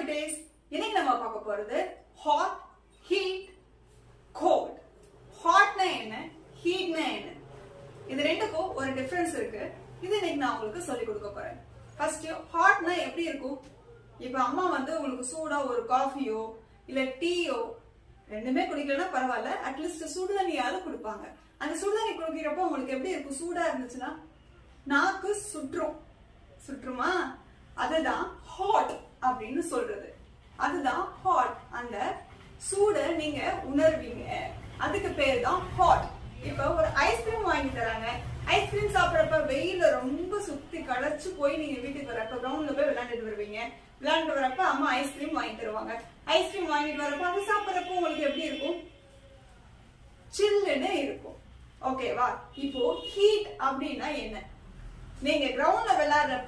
குட்டீஸ், இன்னைக்கு நம்ம பார்க்க போறது ஹாட், ஹீட், கோல்ட். ஹாட்னா என்ன, ஹீட்னா என்ன, இது ரெண்டுக்கும் ஒரு டிஃபரன்ஸ் இருக்கு. இது இன்னைக்கு நான் உங்களுக்கு சொல்லி கொடுக்க போறேன். ஃபர்ஸ்ட், ஹாட்னா எப்படி இருக்கும்? இப்ப அம்மா உங்களுக்கு சூடா ஒரு காஃபியோ இல்ல டீயோ ரெண்டுமே குடிக்கலன்னா பரவாயில்ல, அட்லீஸ்ட் சுடுதண்ணியாவது கொடுப்பாங்க. அந்த சுடுதண்ணி குடிக்கிறப்ப உங்களுக்கு எப்படி இருக்கும்? சூடா இருந்துச்சுன்னா நாக்கு சுற்றுமா? அதுதான் ஹாட் அப்படின்னு சொல்றது. அதுதான் ஹாட். அந்த சூட நீங்க உணர்வீங்க, அதுக்கு பேர் தான் ஹாட். இப்ப ஒரு ஐஸ்கிரீம் வாங்கி தராங்க. ஐஸ்கிரீம் சாப்பிடறப்ப வெயில ரொம்ப சுத்தி களைச்சு போய் நீங்க வீட்டுக்கு வரப்ப கிரவுண்ட்ல போய் விளையாண்டுட்டு வருவீங்க. விளையாண்டு வரப்ப அம்மா ஐஸ்கிரீம் வாங்கி தருவாங்க. ஐஸ்கிரீம் வாங்கிட்டு வரப்ப அது சாப்பிடறப்ப உங்களுக்கு எப்படி இருக்கும்? சில்லுன்னு இருக்கும். ஓகேவா? இப்போ ஹீட் அப்படின்னா என்ன? நீங்க கிரவுண்ட்ல விளையாடுற